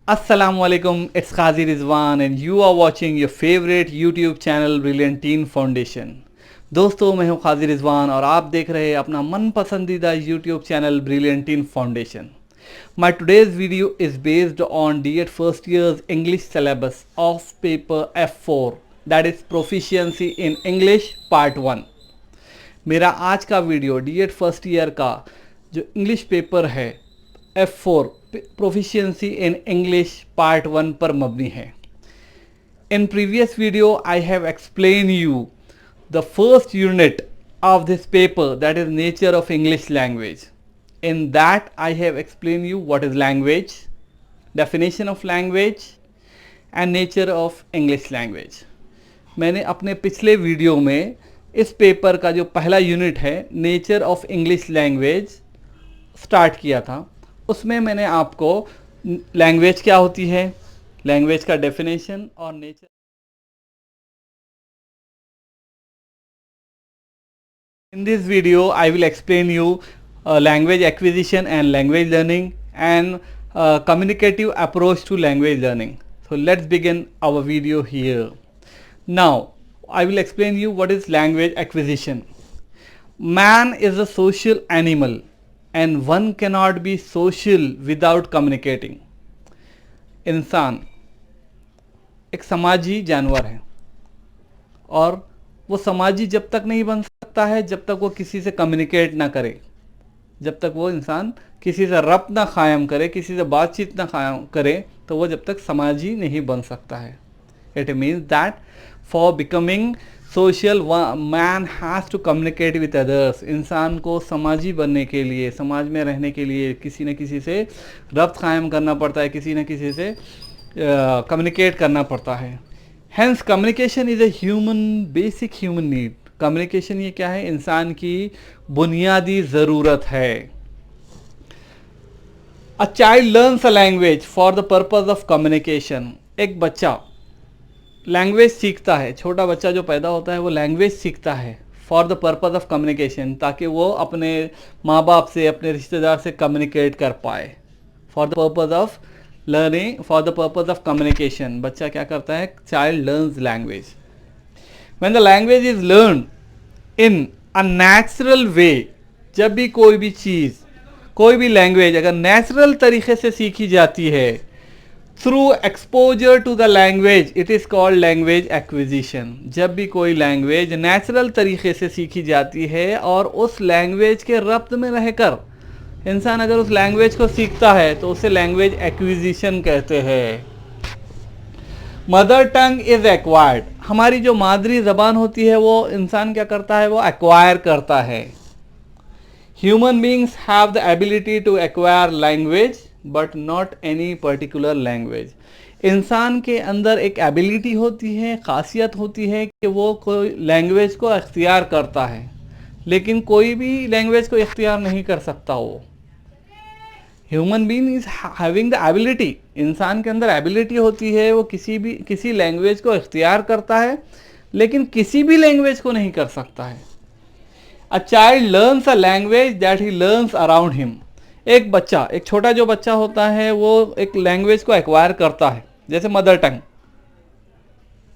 Assalamualaikum, it's Qazi Rizwan and you are watching your favorite YouTube channel Brilliant Teen Foundation। दोस्तों, मैं हूं काजी रिजवान और आप देख रहे हैं अपना मन पसंदीदा YouTube channel Brilliant Teen Foundation। My today's video is based on D.Ed first year's English syllabus of paper F4, that is Proficiency in English Part 1। मेरा आज का वीडियो D.Ed फर्स्ट ईयर का जो इंग्लिश पेपर है F4 proficiency in English part 1 पर मबनी है। In previous video I have explain you the first unit of this paper, that is nature of English language. In that I have explained you what is language, definition of language and nature of English language। मैंने अपने पिछले video में इस paper का जो पहला unit है nature of English language start किया था। उसमें मैंने आपको लैंग्वेज क्या होती है, लैंग्वेज का डेफिनेशन और nature. In this video, I will explain you language acquisition and language learning and communicative approach to language learning. So let's begin our video here. Now, I will explain you what is language acquisition. Man is a social animal and one cannot be social without communicating. इंसान एक समाजी जानवर है और वो समाजी जब तक नहीं बन सकता है जब तक वो किसी से कम्युनिकेट ना करे, जब तक वो इंसान किसी से रब्त ना कायम करे, किसी से बातचीत ना कायम करे, तो वो जब तक समाजी नहीं बन सकता है। It means that for becoming social man has to communicate with others. इंसान को समाजी बनने के लिए, समाज में रहने के लिए किसी न किसी से रब्त कायम करना पड़ता है, किसी न किसी से कम्युनिकेट करना पड़ता है। Hence communication is a human basic human need. Communication ये क्या है, इंसान की बुनियादी ज़रूरत है। A child learns a language for the purpose of communication. एक बच्चा लैंग्वेज सीखता है, छोटा बच्चा जो पैदा होता है वो लैंग्वेज सीखता है for the purpose of communication, ताकि वो अपने माँ बाप से, अपने रिश्तेदार से कम्युनिकेट कर पाए। For the purpose of learning, for the purpose of communication बच्चा क्या करता है, child learns language. When the language is learn in a natural way, जब भी कोई भी चीज़, कोई भी लैंग्वेज अगर नेचुरल तरीके से सीखी जाती है through exposure to the language, it is called language acquisition. जब भी कोई लैंग्वेज नेचुरल तरीके से सीखी जाती है और उस लैंग्वेज के रब्त में रहकर इंसान अगर उस लैंग्वेज को सीखता है तो उसे लैंग्वेज एक्विजिशन कहते हैं। Mother tongue is acquired. हमारी जो मादरी ज़बान होती है वो इंसान क्या करता है, वो एक्वायर करता है। Human beings have the ability to acquire language but not any particular language. इंसान के अंदर एक एबिलिटी होती है, खासियत होती है कि वो कोई लैंग्वेज को इख्तियार करता है, लेकिन कोई भी लैंग्वेज को इख्तियार नहीं कर सकता। वो human being is having the ability, इंसान के अंदर एबिलिटी होती है, वो किसी लैंग्वेज को इख्तियार करता है लेकिन किसी भी लैंग्वेज को नहीं कर सकता है। A child learns a language that he learns around him. एक बच्चा, एक छोटा जो बच्चा होता है वो एक लैंग्वेज को एक्वायर करता है, जैसे मदर टंग।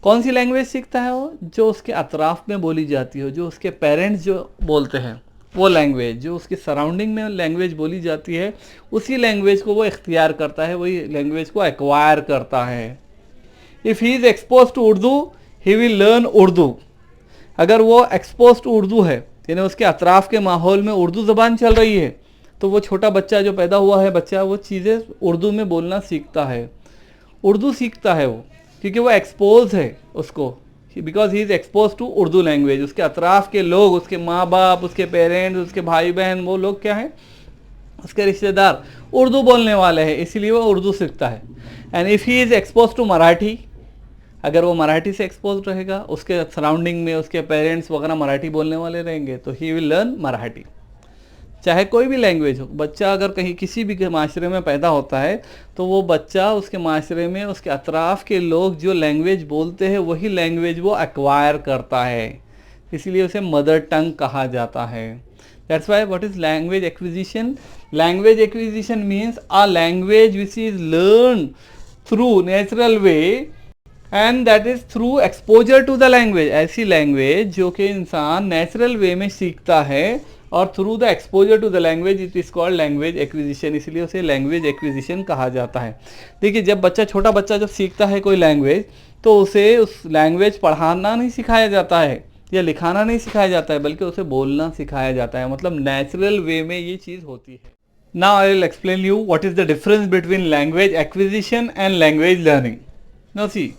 कौन सी लैंग्वेज सीखता है वो, जो उसके अतराफ में बोली जाती हो, जो उसके पेरेंट्स जो बोलते हैं वो लैंग्वेज, जो उसके सराउंडिंग में लैंग्वेज बोली जाती है उसी लैंग्वेज को वो इख्तियार करता है, वही लैंग्वेज को एक्वायर करता है। If he is expose to Urdu he will learn Urdu. अगर वो एक्सपोज टू उर्दू है, यानी उसके अतराफ़ के माहौल में उर्दू ज़बान चल रही है, तो वो छोटा बच्चा जो पैदा हुआ है बच्चा, वो चीज़ें उर्दू में बोलना सीखता है, उर्दू सीखता है वो, क्योंकि वो एक्सपोज है उसको, because he is expose to Urdu language. उसके अतराफ़ के लोग, उसके माँ बाप, उसके पेरेंट्स, उसके भाई बहन, वो लोग क्या हैं, उसके रिश्तेदार उर्दू बोलने वाले हैं, इसीलिए वो उर्दू सीखता है। And if he is expose to Marathi, अगर वो मराठी से एक्सपोज रहेगा, उसके सराउंडिंग में उसके पेरेंट्स वगैरह मराठी बोलने वाले रहेंगे, तो ही विल लर्न मराठी। चाहे कोई भी लैंग्वेज हो, बच्चा अगर कहीं किसी भी माशरे में पैदा होता है तो वो बच्चा उसके माशरे में उसके अतराफ़ के लोग जो लैंग्वेज बोलते हैं वही लैंग्वेज वो एक्वायर करता है, इसीलिए उसे मदर टंग कहा जाता है। That's why what is language acquisition? Language acquisition means a language which is learn through natural way and that is through exposure to the language. ऐसी लैंग्वेज जो कि इंसान नेचुरल वे में सीखता है और through the exposure to the language it is called language acquisition, इसलिए उसे लैंग्वेज एक्विजिशन कहा जाता है। देखिए, जब छोटा बच्चा जब सीखता है कोई लैंग्वेज तो उसे उस लैंग्वेज पढ़ाना नहीं सिखाया जाता है या लिखाना नहीं सिखाया जाता है, बल्कि उसे बोलना सिखाया जाता है, मतलब नेचुरल वे में ये चीज़ होती है। Now I will explain you what is the difference between language acquisition and language learning. Now see,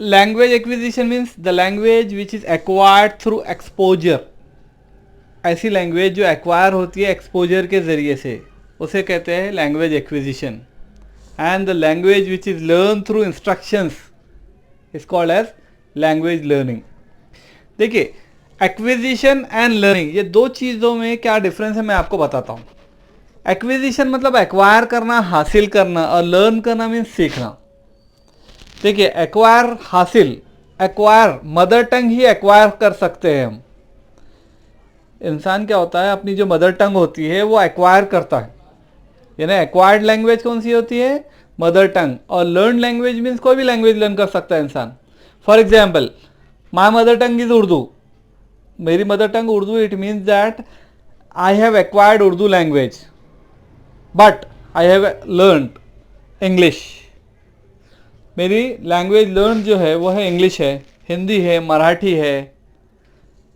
language acquisition means the language which is acquired through exposure. ऐसी लैंग्वेज जो एक्वायर होती है exposure के ज़रिए से, उसे कहते हैं language acquisition. And the language which is learn through instructions is called as language learning. देखिए, एक्विजिशन एंड लर्निंग, ये दो चीज़ों में क्या डिफरेंस है मैं आपको बताता हूँ। एक्विजिशन मतलब एक्वायर करना, हासिल करना, और लर्न करना मीन्स सीखना। देखिए, एक्वायर हासिल, एक्वायर मदर टंग ही एक्वायर कर सकते हैं हम। इंसान क्या होता है, अपनी जो मदर टंग होती है वो एक्वायर करता है, यानी एक्वायर्ड लैंग्वेज कौन सी होती है, मदर टंग। और लर्न लैंग्वेज मीन्स कोई भी लैंग्वेज लर्न कर सकता है इंसान। For example, my mother tongue is Urdu, मेरी mother tongue Urdu, it means that I have acquired Urdu language but I have learn English. मेरी लैंग्वेज लर्न जो है वो है इंग्लिश है, हिंदी है, मराठी है,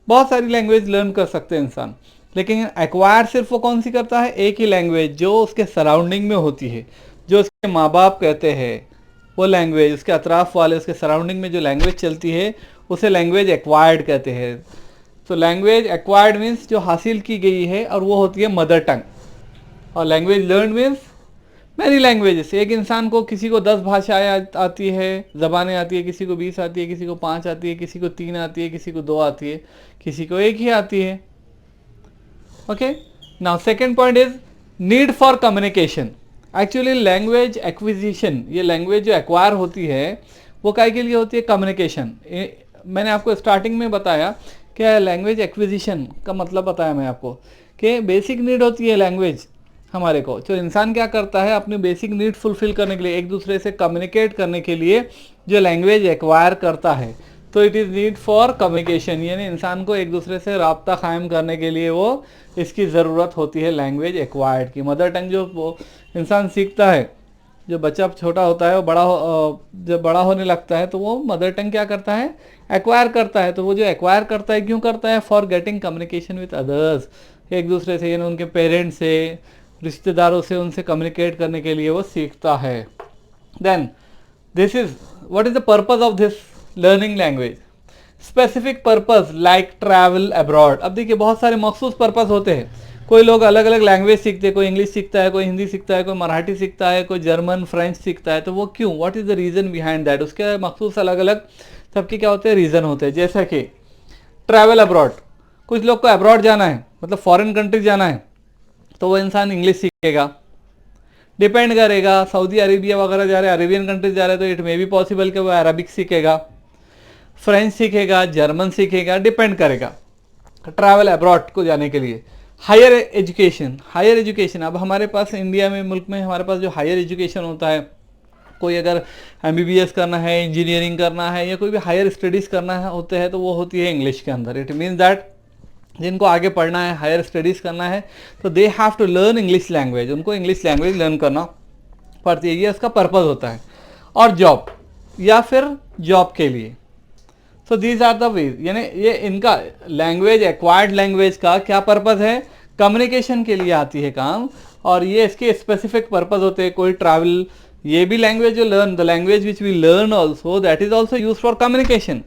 बहुत सारी लैंग्वेज लर्न कर सकते हैं इंसान। लेकिन एक्वायर सिर्फ वो कौन सी करता है, एक ही लैंग्वेज जो उसके सराउंडिंग में होती है, जो उसके माँ बाप कहते हैं वो लैंग्वेज, उसके अतराफ वाले उसके सराउंडिंग में जो लैंग्वेज चलती है उसे लैंग्वेज एक्वायर्ड कहते हैं। तो लैंग्वेज एक्वायर्ड मीन्स जो हासिल की गई है और वो होती है मदर टंग। और language learn means many languages. एक इंसान को, किसी को 10 भाषाएं आती है, ज़बानें आती है, किसी को 20 आती है, किसी को 5 आती है, किसी को 3 आती है, किसी को 2 आती है, किसी को 1 ही आती है। Okay, now second point is need for communication. Actually language acquisition, ये लैंग्वेज जो एक्वायर होती है वो काय के लिए होती है, कम्युनिकेशन। मैंने आपको स्टार्टिंग में बताया कि लैंग्वेज एक्विजिशन का मतलब बताया मैं आपको कि बेसिक नीड होती है लैंग्वेज हमारे को। तो इंसान क्या करता है, अपनी बेसिक नीड फुलफिल करने के लिए, एक दूसरे से कम्युनिकेट करने के लिए जो लैंग्वेज एक्वायर करता है, तो it is need for communication, यानी इंसान को एक दूसरे से राब्ता कायम करने के लिए वो इसकी ज़रूरत होती है लैंग्वेज एक्वायर्ड की। मदर टंग जो वो इंसान सीखता है, जो बच्चा छोटा होता है वो जब बड़ा होने लगता है तो वो मदर टंग क्या करता है, एक्वायर करता है। तो वो जो एक्वायर करता है क्यों करता है, for getting communication with others, एक दूसरे से, यानी उनके पेरेंट्स से, रिश्तेदारों से, उनसे कम्युनिकेट करने के लिए वो सीखता है। Then this is what is the purpose of this learning language, specific purpose like travel abroad. अब देखिए, बहुत सारे मखसूस पर्पज होते हैं। कोई लोग अलग अलग लैंग्वेज सीखते हैं, कोई इंग्लिश सीखता है, कोई हिंदी सीखता है, कोई मराठी सीखता है, कोई जर्मन फ्रेंच सीखता है। तो वो क्यों, what is the reason behind that, उसके मखसूस अलग अलग सबके क्या होते हैं, रीज़न होते हैं। जैसा कि ट्रैवल अब्रॉड, कुछ लोग को अब्रॉड जाना है, मतलब फॉरेन कंट्री जाना है, तो वो इंसान इंग्लिश सीखेगा, डिपेंड करेगा। सऊदी अरेबिया वगैरह जा रहे हैं, अरेबियन कंट्रीज जा रहे हैं, तो इट मे बी पॉसिबल कि वो अरबिक सीखेगा, फ्रेंच सीखेगा, जर्मन सीखेगा, डिपेंड करेगा ट्रैवल अब्रॉड को जाने के लिए। हायर एजुकेशन, हायर एजुकेशन, अब हमारे पास इंडिया में, मुल्क में हमारे पास जो हायर एजुकेशन होता है, कोई अगर MBBS करना है, इंजीनियरिंग करना है, या कोई भी हायर स्टडीज़ करना है होते हैं, तो वो होती है इंग्लिश के अंदर। इट मीन्स दैट जिनको आगे पढ़ना है, हायर स्टडीज़ करना है, तो they have to learn English language, उनको इंग्लिश लैंग्वेज लर्न करना पड़ती है, ये उसका पर्पज़ होता है। और जॉब, या फिर जॉब के लिए। So these are the ways, यानी ये इनका लैंग्वेज, एक्वायर्ड लैंग्वेज का क्या पर्पज़ है, कम्युनिकेशन के लिए आती है काम, और ये इसके स्पेसिफिक पर्पज़ होते हैं। कोई ट्रैवल, ये भी लैंग्वेज जो learn, the language which we learn also, that is also use for communication.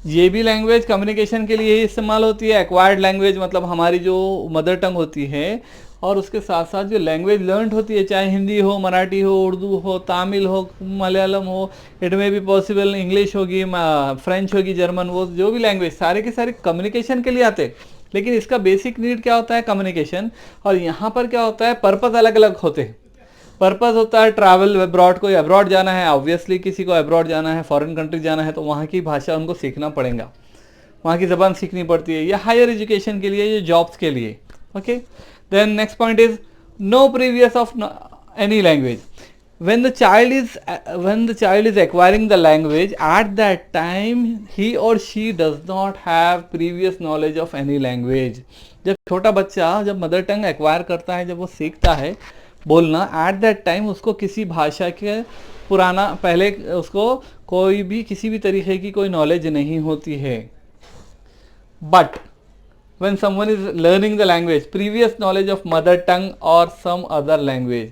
ये भी लैंग्वेज कम्युनिकेशन के लिए ही इस्तेमाल होती है। एक्वायर्ड लैंग्वेज मतलब हमारी जो मदर टंग होती है, और उसके साथ साथ जो लैंग्वेज लर्न होती है, चाहे हिंदी हो, मराठी हो, उर्दू हो, तमिल हो, मलयालम हो, इट में भी पॉसिबल, इंग्लिश होगी, फ्रेंच होगी, जर्मन, वो जो भी लैंग्वेज, सारे के सारे कम्युनिकेशन के लिए आते हैं। लेकिन इसका बेसिक नीड क्या होता है, कम्युनिकेशन। और यहाँ पर क्या होता है, पर्पज़ अलग अलग होते हैं। पर्पज़ होता है ट्रैवल अब्रॉड, कोई अब्रॉड जाना है, ऑब्वियसली किसी को अब्रॉड जाना है, फॉरेन कंट्री जाना है, तो वहाँ की भाषा उनको सीखना पड़ेगा, वहाँ की ज़बान सीखनी पड़ती है। या हायर एजुकेशन के लिए, ये जॉब्स के लिए। Okay, then next point is no previous of any language. when the child is acquiring the language, at that time he or she does not have previous knowledge of any language. जब छोटा बच्चा जब mother tongue acquire करता है, जब वो सीखता है बोलना, एट दैट टाइम उसको किसी भाषा के पुराना पहले उसको कोई भी किसी भी तरीके की कोई नॉलेज नहीं होती है. But when someone is learning the language, previous knowledge of mother tongue or some other language.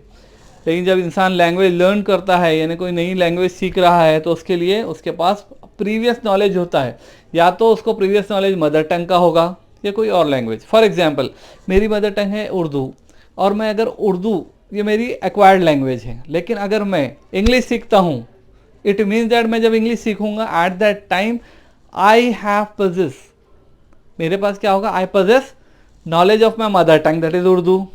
लेकिन जब इंसान लैंग्वेज लर्न करता है, यानी कोई नई लैंग्वेज सीख रहा है, तो उसके लिए उसके पास प्रीवियस नॉलेज होता है. या तो उसको प्रीवियस नॉलेज मदर टंग का होगा या कोई और लैंग्वेज. फॉर एग्जांपल, मेरी मदर टंग है उर्दू, और मैं अगर उर्दू ये मेरी एक्वायर्ड लैंग्वेज है, लेकिन अगर मैं इंग्लिश सीखता हूँ, इट मीन्स दैट मैं जब इंग्लिश सीखूंगा at that time I have possess, मेरे पास क्या होगा, I possess knowledge of my mother tongue that is Urdu.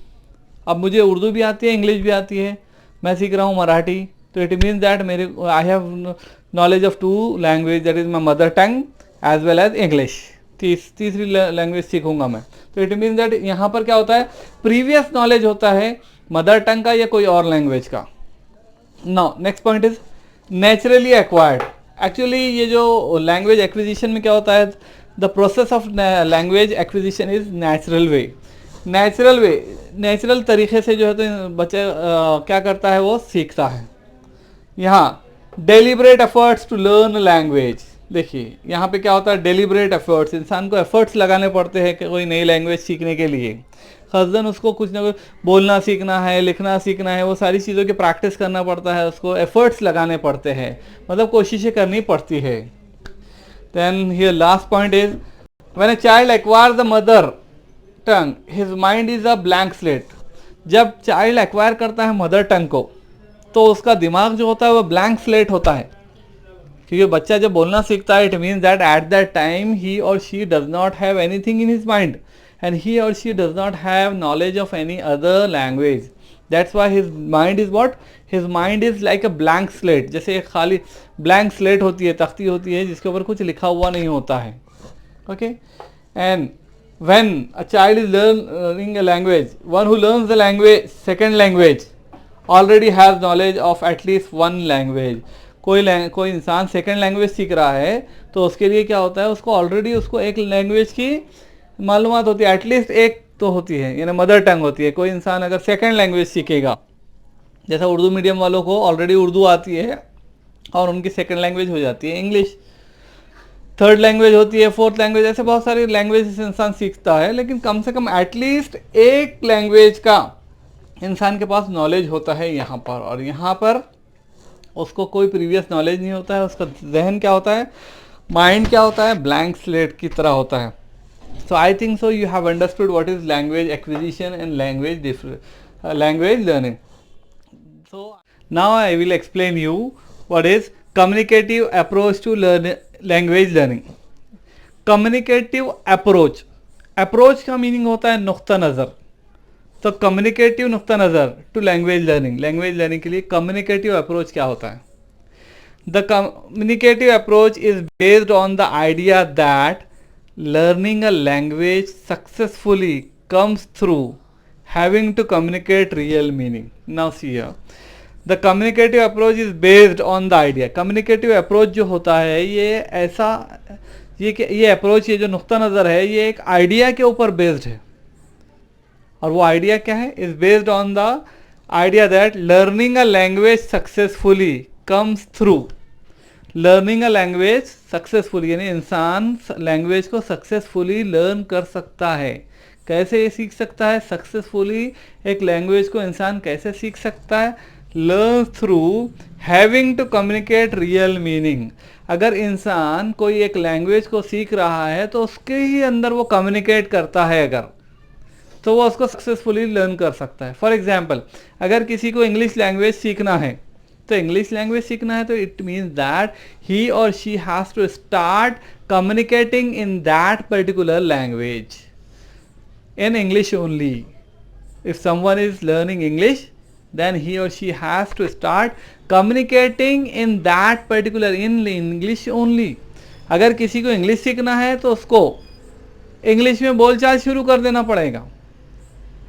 अब मुझे उर्दू भी आती है, इंग्लिश भी आती है, मैं सीख रहा हूँ मराठी, तो इट मीन्स दैट मेरे I have knowledge of two language that is my mother tongue as well as English. तीसरी लैंग्वेज सीखूंगा मैं, तो इट मीन्स दैट यहाँ पर क्या होता है, प्रीवियस नॉलेज होता है मदर टंग का या कोई और लैंग्वेज का. Now next point is naturally acquired. Actually ये जो लैंग्वेज एक्विजिशन में क्या होता है, the process of language acquisition is natural way. Natural तरीके से जो है तो बच्चे क्या करता है, वो सीखता है. यहाँ deliberate efforts to learn language. देखिए यहाँ पे क्या होता है, डेलिब्रेट एफर्ट्स, इंसान को एफर्ट्स लगाने पड़ते हैं कि कोई नई लैंग्वेज सीखने के लिए. ख़ासतन उसको कुछ ना कुछ बोलना सीखना है, लिखना सीखना है, वो सारी चीज़ों की प्रैक्टिस करना पड़ता है, उसको एफर्ट्स लगाने पड़ते हैं, मतलब कोशिशें करनी पड़ती है. Then here last point is when a child acquire the mother tongue his mind is a blank slate. जब चाइल्ड एक्वायर करता है मदर टंग को, तो उसका दिमाग जो होता है वो ब्लैंक स्लेट होता है. क्योंकि बच्चा जब बोलना सीखता है, it means that at that time ही और she does not have anything in his mind, and he or she does not have knowledge of any other language. That's why his mind is what? His mind is like a blank slate. जैसे एक खाली blank slate होती है, तख्ती होती है जिसके ऊपर कुछ लिखा हुआ नहीं होता है. Okay? And when a child is learning a language, one who learns the language, second language, already has knowledge of at least one language. कोई इंसान सेकेंड लैंग्वेज सीख रहा है, तो उसके लिए क्या होता है, उसको ऑलरेडी उसको एक लैंग्वेज की मालूमात होती है, एटलीस्ट एक तो होती है, यानी मदर टंग होती है. कोई इंसान अगर सेकंड लैंग्वेज सीखेगा, जैसा उर्दू मीडियम वालों को ऑलरेडी उर्दू आती है और उनकी सेकंड लैंग्वेज हो जाती है इंग्लिश, थर्ड लैंग्वेज होती है, फोर्थ लैंग्वेज, ऐसे बहुत सारी लैंग्वेज इंसान सीखता है. लेकिन कम से कम एटलीस्ट एक लैंग्वेज का इंसान के पास नॉलेज होता है यहाँ पर, और यहाँ पर उसको कोई प्रीवियस नॉलेज नहीं होता है. उसका जहन क्या होता है, माइंड क्या होता है, ब्लैंक स्लेट की तरह होता है. So I think so you have understood what is language acquisition and language learning. So now I will explain you what is communicative approach to language learning. Communicative approach. Approach का meaning होता है नुक्ता नज़र. तो communicative नुक्ता नज़र to language learning. Language learning के लिए communicative approach क्या होता है? The communicative approach is based on the idea that learning a language successfully comes through having to communicate real meaning. Now see here, the communicative approach is based on the idea. Communicative approach जो होता है, ये ऐसा ये approach, ये जो नुक्ता नज़र है, ये एक आइडिया के ऊपर बेस्ड है. और वो आइडिया क्या है, is based on the idea that learning a language successfully comes through. Learning a language successfully, यानी इंसान लैंग्वेज को सक्सेसफुली लर्न कर सकता है. कैसे ये सीख सकता है सक्सेसफुली, एक लैंग्वेज को इंसान कैसे सीख सकता है, learn through having to communicate real meaning. अगर इंसान कोई एक लैंग्वेज को सीख रहा है, तो उसके ही अंदर वो कम्युनिकेट करता है अगर, तो वो उसको सक्सेसफुली लर्न कर सकता है. फॉर एग्जाम्पल, अगर किसी को इंग्लिश लैंग्वेज सीखना है, तो इंग्लिश लैंग्वेज सीखना है, तो इट मीन्स दैट ही और she has to start communicating in that particular language in English only. If someone is learning English, then he or she has to start communicating in that particular in English only. अगर किसी को English सीखना है, तो उसको English में बोलचाल शुरू कर देना पड़ेगा.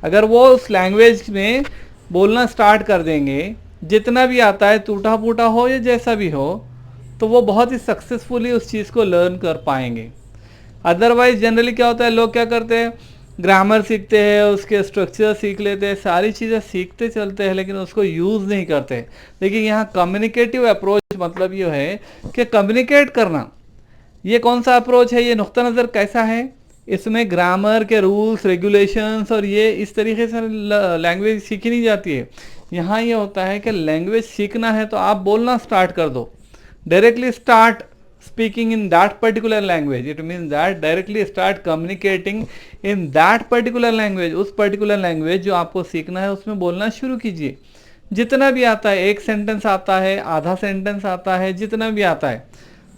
अगर वो उस लैंग्वेज में बोलना स्टार्ट कर देंगे, जितना भी आता है, टूटा फूटा हो या जैसा भी हो, तो वो बहुत ही सक्सेसफुली उस चीज़ को लर्न कर पाएंगे। अदरवाइज जनरली क्या होता है, लोग क्या करते हैं, ग्रामर सीखते हैं, उसके स्ट्रक्चर सीख लेते हैं, सारी चीज़ें सीखते चलते हैं, लेकिन उसको यूज़ नहीं करते। देखिए यहाँ कम्युनिकेटिव अप्रोच मतलब ये है कि कम्युनिकेट करना। ये कौन सा अप्रोच है, ये नुक्ता नज़र कैसा है, इसमें ग्रामर के रूल्स रेगुलेशंस और ये इस तरीके से लैंग्वेज सीखी नहीं जाती है। यहाँ ये होता है कि लैंग्वेज सीखना है तो आप बोलना स्टार्ट कर दो, directly start speaking in that particular language. It means that directly start communicating in that particular language. उस particular language जो आपको सीखना है उसमें बोलना शुरू कीजिए। जितना भी आता है, एक सेंटेंस आता है, आधा सेंटेंस आता है, जितना भी आता है,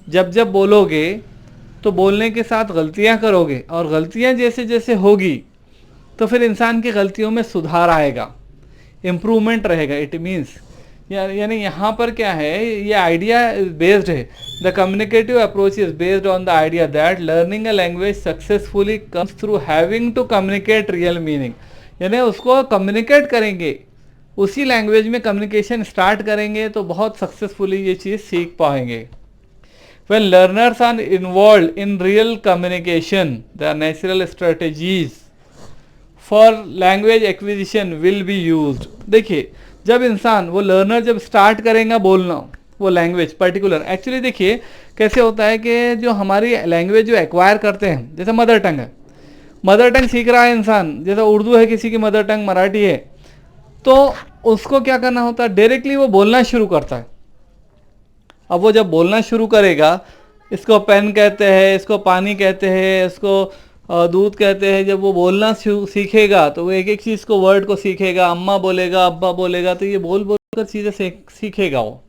जब जब बोलोगे तो बोलने के साथ गलतियां करोगे, और गलतियां जैसे जैसे होगी तो फिर इंसान की गलतियों में सुधार आएगा, इम्प्रूवमेंट रहेगा। इट मीन्स यानी यहाँ पर क्या है, ये आइडिया बेस्ड है। The communicative approach is based on the idea that learning a language successfully comes through having to communicate real meaning. यानी उसको कम्युनिकेट करेंगे, उसी लैंग्वेज में कम्युनिकेशन स्टार्ट करेंगे तो बहुत सक्सेसफुली ये चीज़ सीख पाएंगे। When learners are involved in real communication, the natural strategies for language acquisition will be used। देखिए जब इंसान, वो लर्नर जब स्टार्ट करेगा बोलना वो लैंग्वेज पर्टिकुलर, एक्चुअली देखिए कैसे होता है कि जो हमारी लैंग्वेज जो एक्वायर करते हैं, जैसे मदर टंग है, मदर टंग सीख रहा है इंसान, जैसे उर्दू है, किसी की मदर टंग मराठी है, तो उसको क्या करना होता है, डायरेक्टली वो बोलना शुरू करता है। अब वो जब बोलना शुरू करेगा, इसको पेन कहते हैं, इसको पानी कहते हैं, इसको दूध कहते हैं, जब वो बोलना सीखेगा तो वो एक एक चीज़ को, वर्ड को सीखेगा, अम्मा बोलेगा, अब्बा बोलेगा, तो ये बोल बोल कर चीज़ें सीखेगा वो,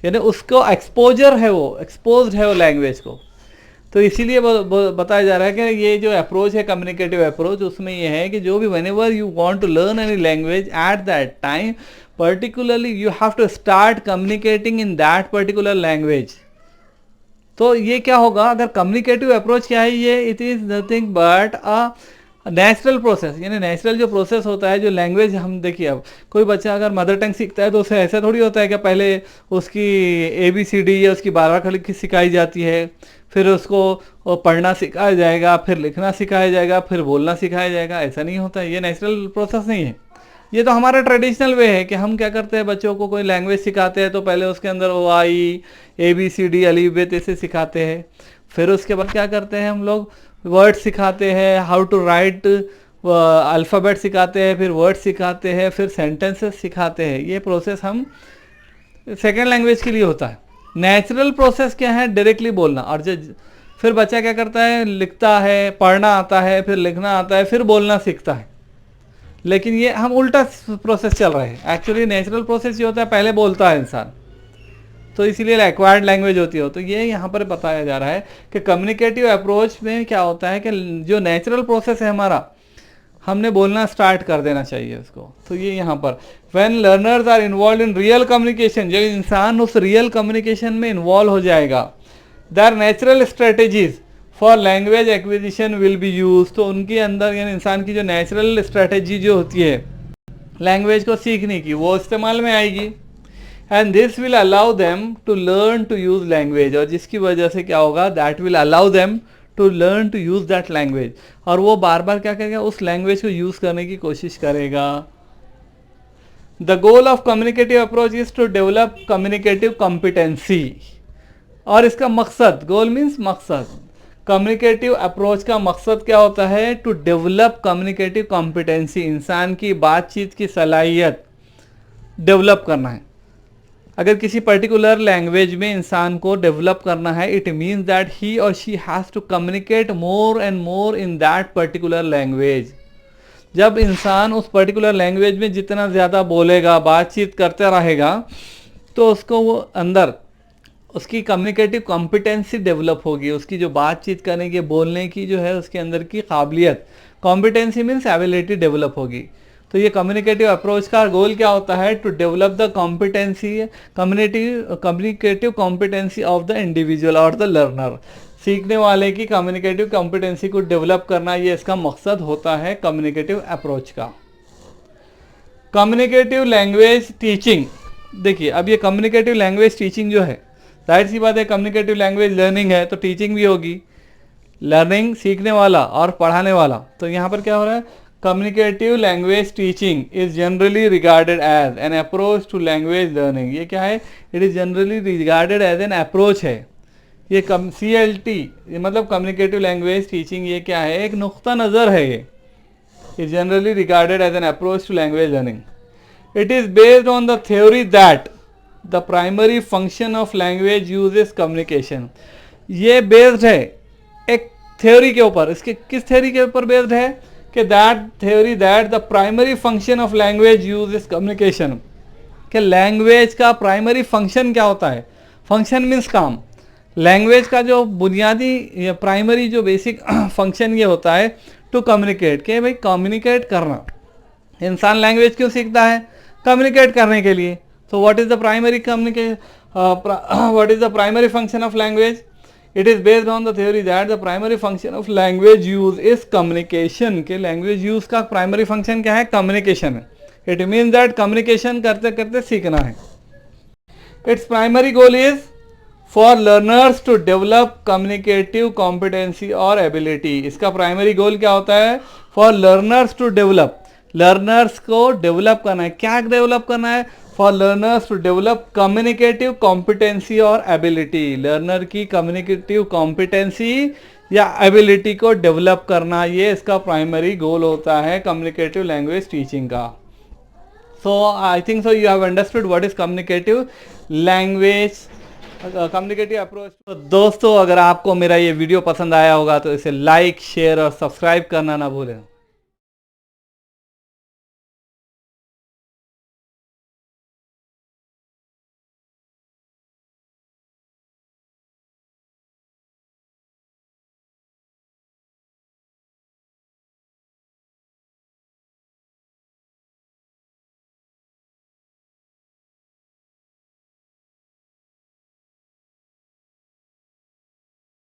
यानी उसको एक्सपोजर है, वो एक्सपोज्ड है वो लैंग्वेज को। तो इसीलिए बताया जा रहा है कि ये जो अप्रोच है कम्युनिकेटिव अप्रोच, उसमें ये है कि जो भी whenever you want to learn any language at that time particularly you have to start communicating in that particular language. तो ये क्या होगा, अगर कम्युनिकेटिव अप्रोच क्या है, ये it is nothing but a natural process. यानी नेचुरल जो प्रोसेस होता है, जो लैंग्वेज हम देखिए, अब कोई बच्चा अगर मदर टंग सीखता है तो उसे ऐसा थोड़ी होता है कि पहले उसकी ABCD या उसकी 12 खड़ी सिखाई जाती है, फिर उसको पढ़ना सिखाया जाएगा, फिर लिखना सिखाया जाएगा, फिर बोलना सिखाया जाएगा। ऐसा नहीं होता है, ये नेचुरल प्रोसेस नहीं है। ये तो हमारा ट्रेडिशनल वे है कि हम क्या करते हैं, बच्चों को कोई लैंग्वेज सिखाते हैं तो पहले उसके अंदर OI ABCD अली बे ऐसे सिखाते हैं, फिर उसके बाद क्या करते हैं हम लोग, वर्ड सिखाते हैं, हाउ टू राइट अल्फ़ाबेट सिखाते हैं, फिर वर्ड सिखाते हैं, फिर सेंटेंसेस सिखाते हैं। ये प्रोसेस हम सेकेंड लैंग्वेज के लिए होता है। नेचुरल प्रोसेस क्या है, डायरेक्टली बोलना। और फिर बच्चा क्या करता है, लिखता है, पढ़ना आता है, फिर लिखना आता है, फिर बोलना सीखता है। लेकिन ये हम उल्टा प्रोसेस चल रहे हैं। एक्चुअली नेचुरल प्रोसेस ये होता है, पहले बोलता है इंसान, तो इसीलिए एक्वायर्ड लैंग्वेज होती है। तो ये यहाँ पर बताया जा रहा है कि कम्युनिकेटिव अप्रोच में क्या होता है कि जो नेचुरल प्रोसेस है हमारा, हमने बोलना स्टार्ट कर देना चाहिए उसको। तो ये यहाँ पर when learners are involve in real communication, जब इंसान उस रियल कम्युनिकेशन में इन्वॉल्व हो जाएगा, their natural strategies for language acquisition will be use. तो उनके अंदर यानी इंसान की जो नेचुरल स्ट्रेटेजी जो होती है लैंग्वेज को सीखने की, वो इस्तेमाल में आएगी। And this will allow them to learn to use language, और जिसकी वजह से क्या होगा, that will allow them to learn to use that language. और वो बार बार क्या करेगा, उस लैंग्वेज को यूज करने की कोशिश करेगा। The goal of communicative approach is to develop communicative competency. और इसका मकसद, गोल मीन्स मकसद, कम्युनिकेटिव अप्रोच का मकसद क्या होता है, टू डेवलप कम्युनिकेटिव कॉम्पिटेंसी, इंसान की बातचीत की सलाहियत डेवलप करना है। अगर किसी पर्टिकुलर लैंग्वेज में इंसान को डेवलप करना है, इट मीन्स दैट ही और she has to communicate more and more in that particular language. जब इंसान उस पर्टिकुलर लैंग्वेज में जितना ज़्यादा बोलेगा, बातचीत करते रहेगा, तो उसको वो अंदर उसकी कम्युनिकेटिव कॉम्पिटेंसी डेवलप होगी, उसकी जो बातचीत करने की, बोलने की जो है उसके अंदर की काबिलियत, कॉम्पिटेंसी मीन्स एबिलिटी डेवलप होगी। तो ये कम्युनिकेटिव अप्रोच का गोल क्या होता है, to develop the competency, communicative competency of the individual or the learner. सीखने वाले की कम्युनिकेटिव कॉम्पिटेंसी को डेवलप करना, ये इसका मकसद होता है कम्युनिकेटिव अप्रोच का। कम्युनिकेटिव लैंग्वेज टीचिंग देखिए अब ये कम्युनिकेटिव लैंग्वेज टीचिंग जो है, जाहिर सी बात है कम्युनिकेटिव लैंग्वेज लर्निंग है तो टीचिंग भी होगी, लर्निंग सीखने वाला और पढ़ाने वाला। तो यहाँ पर क्या हो रहा है, communicative language teaching is generally regarded as an approach to language learning. ये क्या है, it is generally regarded as an approach है। ये CLT मतलब कम्युनिकेटिव लैंग्वेज टीचिंग, ये क्या है, एक नुक्ता नज़र है। ये is generally regarded as an approach to language learning. It is based on the theory that the primary function of language use is communication. ये बेस्ड है एक थ्योरी के ऊपर। इसके किस थ्योरी के ऊपर बेस्ड है कि that theory that the primary function of language use is communication. कि लैंग्वेज का प्राइमरी फंक्शन क्या होता है, फंक्शन मीन्स काम। लैंग्वेज का जो बुनियादी या प्राइमरी जो बेसिक फंक्शन ये होता है टू कम्युनिकेट, कि भाई कम्युनिकेट करना। इंसान लैंग्वेज क्यों सीखता है, कम्युनिकेट करने के लिए। तो what is the primary what is the primary function of language, it is based on the theory that the primary function of language use is communication. के लैंग्वेज यूज का प्राइमरी फंक्शन क्या है, communication है। It means that communication करते करते सीखना है। Its primary goal is for learners to develop communicative competency or ability. इसका प्राइमरी गोल क्या होता है, for learners to develop, learners को डेवलप करना है। क्या डेवलप करना है, for learners to develop communicative competency or ability. Learner की कम्युनिकेटिव कॉम्पिटेंसी या एबिलिटी को डेवलप करना, ये इसका प्राइमरी गोल होता है कम्युनिकेटिव लैंग्वेज टीचिंग का। So I think so you have understood what is communicative language communicative approach. तो दोस्तों अगर आपको मेरा ये वीडियो पसंद आया होगा तो इसे लाइक, शेयर और सब्सक्राइब करना ना भूलें।